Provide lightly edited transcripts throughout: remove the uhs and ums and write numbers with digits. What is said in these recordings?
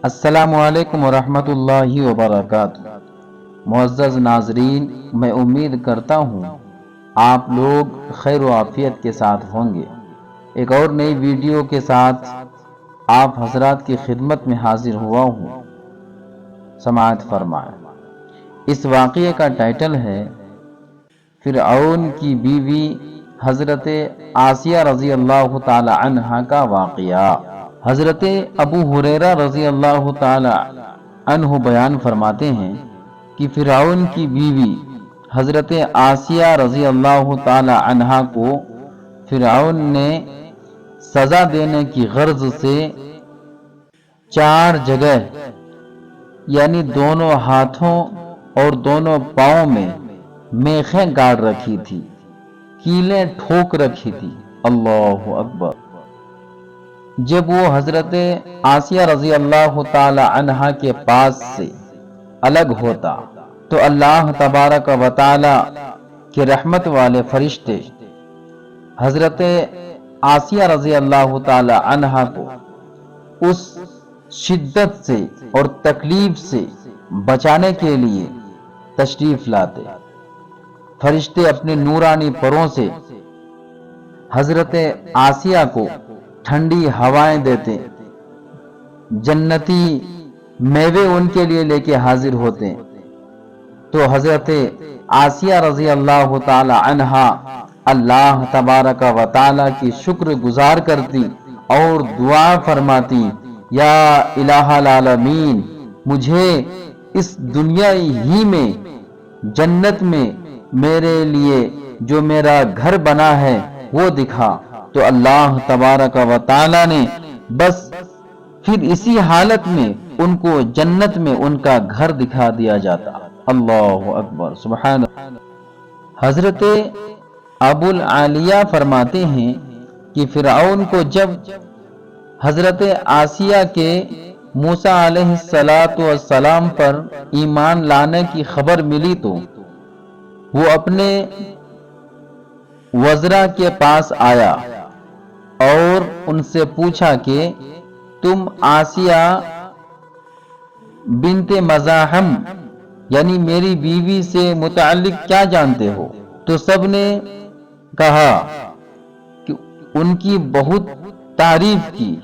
السلام علیکم ورحمۃ اللہ وبرکاتہ۔ معزز ناظرین، میں امید کرتا ہوں آپ لوگ خیر و عافیت کے ساتھ ہوں گے۔ ایک اور نئی ویڈیو کے ساتھ آپ حضرات کی خدمت میں حاضر ہوا ہوں۔ سماعت فرمائیں۔ اس واقعے کا ٹائٹل ہے فرعون کی بیوی حضرت آسیہ رضی اللہ تعالی عنہا کا واقعہ۔ حضرت ابو ہریرہ رضی اللہ تعالی عنہ بیان فرماتے ہیں کہ فرعون کی بیوی حضرت آسیہ رضی اللہ تعالی عنہا کو فرعون نے سزا دینے کی غرض سے 4 جگہ یعنی دونوں ہاتھوں اور دونوں پاؤں میں میخیں گاڑ رکھی تھی، کیلیں ٹھوک رکھی تھی۔ اللہ اکبر۔ جب وہ حضرت آسیہ رضی اللہ تعالی عنہا کے پاس سے الگ ہوتا تو اللہ تبارک و تعالی کے رحمت والے فرشتے حضرت آسیہ رضی اللہ تعالی عنہا کو اس شدت سے اور تکلیف سے بچانے کے لیے تشریف لاتے۔ فرشتے اپنے نورانی پروں سے حضرت آسیہ کو ٹھنڈی ہوائیں دیتے، جنتی میوے ان کے لیے لے کے حاضر ہوتے، تو حضرت آسیہ رضی اللہ تعالی عنہا اللہ تبارک و تعالی کی شکر گزار کرتی اور دعا فرماتی، یا الہ العالمین، مجھے اس دنیا ہی میں جنت میں میرے لیے جو میرا گھر بنا ہے وہ دکھا۔ تو اللہ تبارک و تعالی نے بس پھر اسی حالت میں ان کو جنت میں ان کا گھر دکھا دیا جاتا۔ اللہ اکبر، سبحان اللہ۔ حضرت ابو العالیہ فرماتے ہیں کہ فرعون کو جب حضرت آسیہ کے موسیٰ علیہ السلام پر ایمان لانے کی خبر ملی تو وہ اپنے وزراء کے پاس آیا اور ان سے پوچھا کہ تم آسیہ بنت مزاحم یعنی میری بیوی سے متعلق کیا جانتے ہو؟ تو سب نے کہا کہ ان کی بہت تعریف کی۔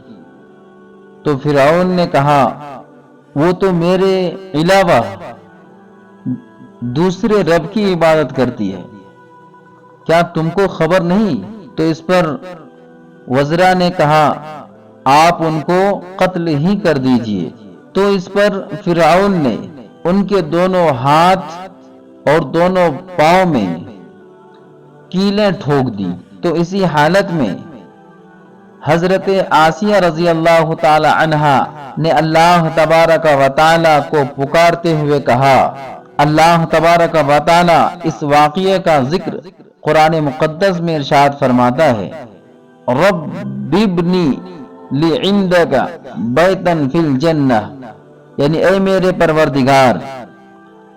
تو فرعون نے کہا وہ تو میرے علاوہ دوسرے رب کی عبادت کرتی ہے، کیا تم کو خبر نہیں؟ تو اس پر وزراء نے کہا آپ ان کو قتل ہی کر دیجئے۔ تو اس پر فرعون نے ان کے دونوں ہاتھ اور دونوں پاؤں میں کیلیں ٹھوک دی۔ تو اسی حالت میں حضرت آسیہ رضی اللہ تعالی عنہا نے اللہ تبارک و تعالی کو پکارتے ہوئے کہا۔ اللہ تبارک و تعالی اس واقعے کا ذکر قرآن مقدس میں ارشاد فرماتا ہے، رب ابنی لعندک بیتا فی الجنہ، یعنی اے میرے پروردگار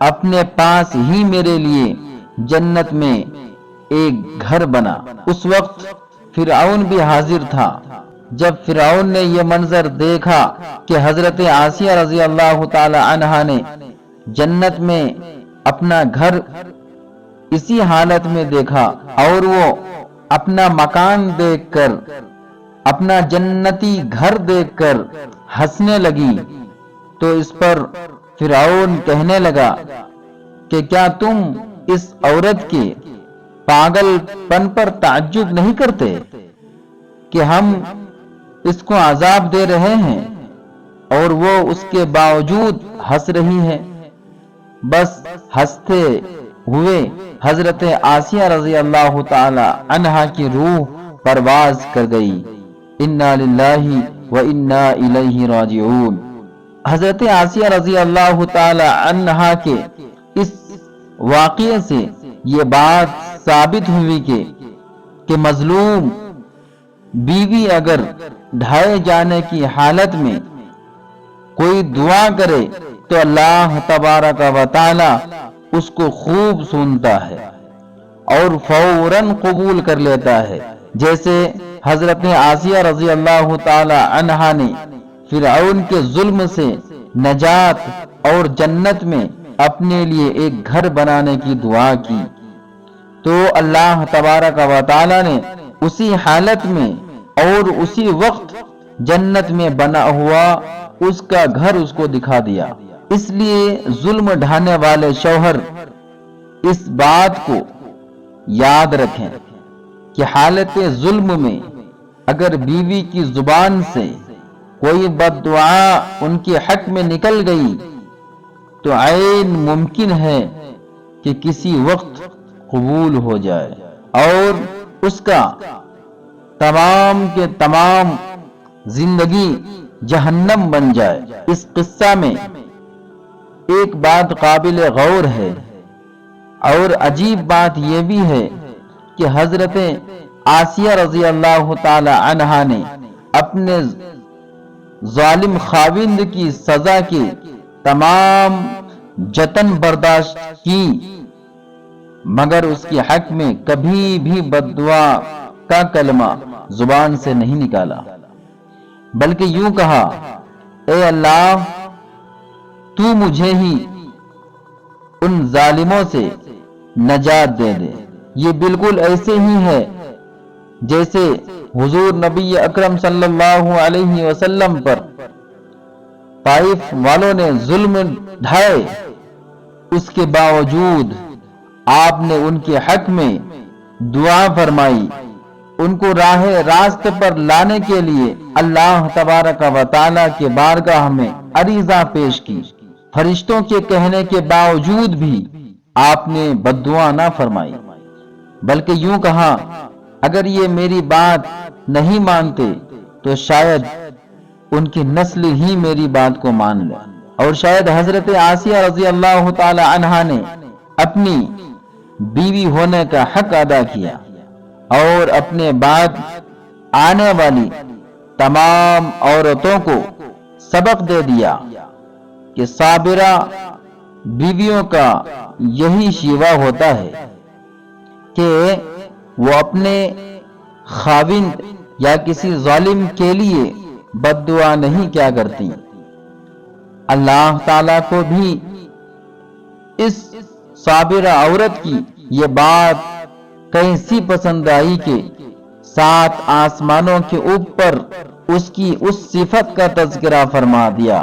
اپنے پاس ہی میرے لیے جنت میں ایک گھر بنا۔ اس وقت فرعون بھی حاضر تھا۔ جب فرعون نے یہ منظر دیکھا کہ حضرت آسیہ رضی اللہ تعالی عنہا نے جنت میں اپنا گھر اسی حالت میں دیکھا اور وہ اپنا مکان دیکھ کر، اپنا جنتی گھر دیکھ کر ہنسنے لگی، تو اس پر فرعون کہنے لگا کہ کیا تم اس عورت کے پاگل پن پر تعجب نہیں کرتے کہ ہم اس کو عذاب دے رہے ہیں اور وہ اس کے باوجود ہنس رہی ہے؟ بس ہنستے ہوئے حضرت آسیہ رضی اللہ تعالی عنہا کی روح پرواز کر گئی۔ انا للہ و انا الیہ راجعون۔ حضرت آسیہ رضی اللہ تعالی عنہا کے اس واقعے سے یہ بات ثابت ہوئی کہ مظلوم بیوی اگر ڈھائے جانے کی حالت میں کوئی دعا کرے تو اللہ تبارک و تعالی اس کو خوب سنتا ہے اور فوراً قبول کر لیتا ہے، جیسے حضرت آسیہ رضی اللہ تعالی عنہا نے فرعون کے ظلم سے نجات اور جنت میں اپنے لیے ایک گھر بنانے کی دعا کی، تو اللہ تبارک و تعالی نے اسی حالت میں اور اسی وقت جنت میں بنا ہوا اس کا گھر اس کو دکھا دیا۔ اس لیے ظلم ڈھانے والے شوہر اس بات کو یاد رکھیں کہ حالت ظلم میں اگر بیوی کی زبان سے کوئی بد دعا ان کے حق میں نکل گئی تو عین ممکن ہے کہ کسی وقت قبول ہو جائے اور اس کا تمام کے تمام زندگی جہنم بن جائے۔ اس قصہ میں ایک بات قابل غور ہے اور عجیب بات یہ بھی ہے کہ حضرت آسیہ رضی اللہ تعالی عنہا نے اپنے ظالم خاوند کی سزا کے تمام جتن برداشت کی، مگر اس کے حق میں کبھی بھی بد دعا کا کلمہ زبان سے نہیں نکالا، بلکہ یوں کہا، اے اللہ تو مجھے ہی ان ظالموں سے نجات دے دے۔ یہ بالکل ایسے ہی ہے جیسے حضور نبی اکرم صلی اللہ علیہ وسلم پر طائف والوں نے ظلم ڈھائے، اس کے باوجود آپ نے ان کے حق میں دعا فرمائی، ان کو راہ راست پر لانے کے لیے اللہ تبارک و تعالی کے بارگاہ میں عریضہ پیش کی۔ فرشتوں کے کہنے کے باوجود بھی آپ نے بد دعا نہ فرمائی، بلکہ یوں کہا، اگر یہ میری بات نہیں مانتے تو شاید ان کی نسل ہی میری بات کو مان لے۔ اور شاید حضرت آسیہ رضی اللہ تعالی عنہا نے اپنی بیوی ہونے کا حق ادا کیا اور اپنے بعد آنے والی تمام عورتوں کو سبق دے دیا کہ صابرہ بیویوں کا یہی شیوہ ہوتا ہے کہ وہ اپنے خاوند یا کسی ظالم کے لیے بد دعا نہیں کیا کرتی۔ اللہ تعالیٰ کو بھی اس صابرہ عورت کی یہ بات کیسی پسند آئی کہ 7 آسمانوں کے اوپر اس کی اس صفت کا تذکرہ فرما دیا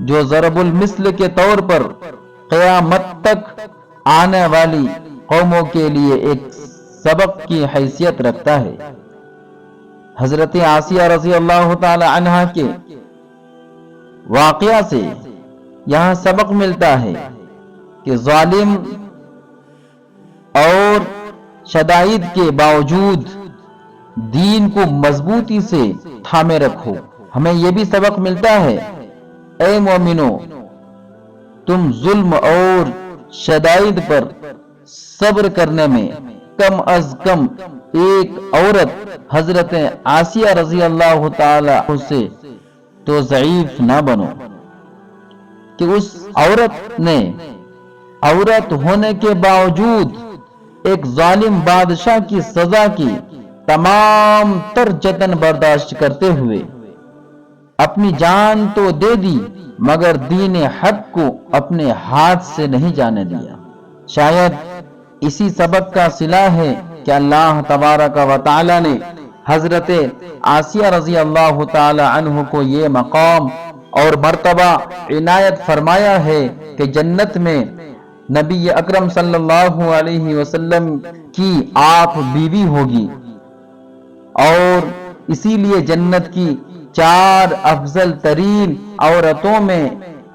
جو ضرب المثل کے طور پر قیامت تک آنے والی قوموں کے لیے ایک سبق کی حیثیت رکھتا ہے۔ حضرت آسیہ رضی اللہ تعالی عنہا کے واقعہ سے یہاں سبق ملتا ہے کہ ظالم اور شدائد کے باوجود دین کو مضبوطی سے تھامے رکھو۔ ہمیں یہ بھی سبق ملتا ہے، اے مومنو، تم ظلم اور شدائد پر صبر کرنے میں کم از کم ایک عورت حضرت آسیہ رضی اللہ تعالی سے تو ضعیف نہ بنو کہ اس عورت نے عورت ہونے کے باوجود ایک ظالم بادشاہ کی سزا کی تمام تر جتن برداشت کرتے ہوئے اپنی جان تو دے دی مگر دین حق کو اپنے ہاتھ سے نہیں جانے دیا۔ شاید اسی سبق کا صلہ ہے کہ اللہ تبارک و تعالی نے حضرت آسیہ رضی اللہ تعالی عنہ کو یہ مقام اور مرتبہ عنایت فرمایا ہے کہ جنت میں نبی اکرم صلی اللہ علیہ وسلم کی آپ بیوی ہوگی، اور اسی لیے جنت کی 4 افضل ترین عورتوں میں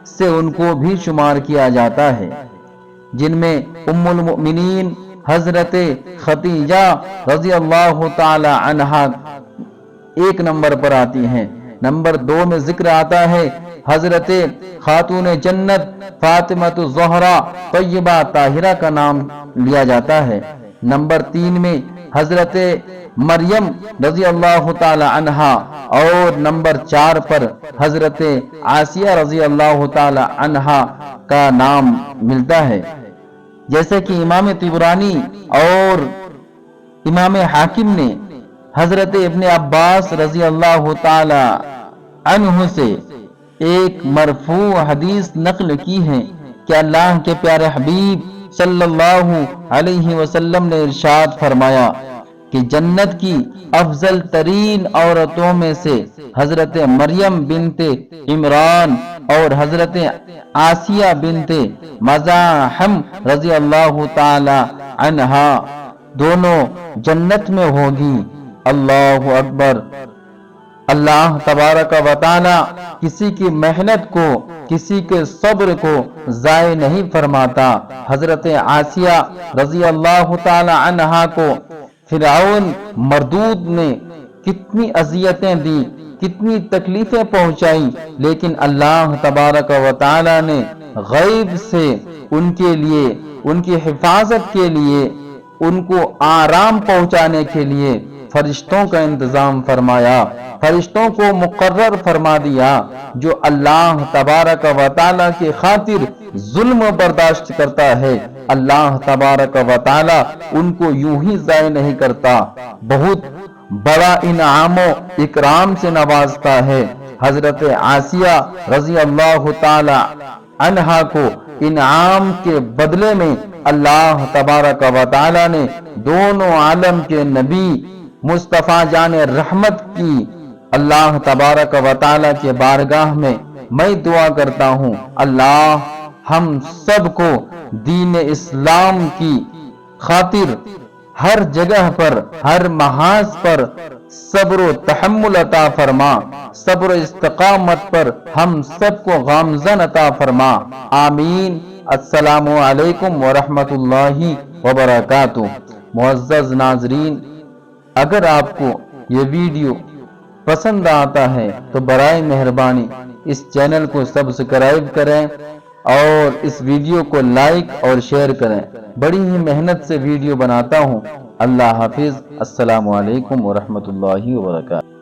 سے ان کو بھی شمار کیا جاتا ہے، جن میں ام المؤمنین حضرت خدیجہ رضی اللہ تعالی عنہا 1 نمبر پر آتی ہیں۔ نمبر 2 میں ذکر آتا ہے حضرت خاتون جنت فاطمہ الزہرا طیبہ طاہرہ کا نام لیا جاتا ہے۔ نمبر 3 میں حضرت مریم رضی اللہ تعالی عنہا، اور نمبر 4 پر حضرت آسیہ رضی اللہ تعالی عنہا کا نام ملتا ہے۔ جیسے کہ امام طبرانی اور امام حاکم نے حضرت ابن عباس رضی اللہ تعالی عنہ سے ایک مرفوع حدیث نقل کی ہے کہ اللہ کے پیارے حبیب صلی اللہ علیہ وسلم نے ارشاد فرمایا کہ جنت کی افضل ترین عورتوں میں سے حضرت مریم بنت عمران اور حضرت آسیہ بنت مزاحم رضی اللہ تعالی عنہا دونوں جنت میں ہوگی۔ اللہ اکبر۔ اللہ تبارک و تعالی کسی کی محنت کو، کسی کے صبر کو ضائع نہیں فرماتا۔ حضرت آسیہ رضی اللہ تعالی عنہا کو فرعون مردود نے کتنی اذیتیں دی، کتنی تکلیفیں پہنچائیں، لیکن اللہ تبارک و تعالی نے غیب سے ان کے لیے، ان کی حفاظت کے لیے، ان کو آرام پہنچانے کے لیے فرشتوں کا انتظام فرمایا، فرشتوں کو مقرر فرما دیا جو اللہ تبارک و تعالی کی خاطر ظلم برداشت کرتا ہے، اللہ تبارک و تعالی ان کو یوں ہی ضائع نہیں کرتا، بہت بڑا انعام و اکرام سے نوازتا ہے۔ حضرت آسیہ رضی اللہ تعالی عنہا کو انعام کے بدلے میں اللہ تبارک و تعالی نے دونوں عالم کے نبی مصطفیٰ جان رحمت کی۔ اللہ تبارک و تعالی کے بارگاہ میں دعا کرتا ہوں، اللہ ہم سب کو دین اسلام کی خاطر ہر جگہ پر، ہر محاذ پر صبر و تحمل عطا فرما، صبر و استقامت پر ہم سب کو گامزن عطا فرما، آمین۔ السلام علیکم ورحمۃ اللہ وبرکاتہ۔ معزز ناظرین، اگر آپ کو یہ ویڈیو پسند آتا ہے تو برائے مہربانی اس چینل کو سبسکرائب کریں اور اس ویڈیو کو لائک اور شیئر کریں۔ بڑی ہی محنت سے ویڈیو بناتا ہوں۔ اللہ حافظ۔ السلام علیکم ورحمۃ اللہ وبرکاتہ۔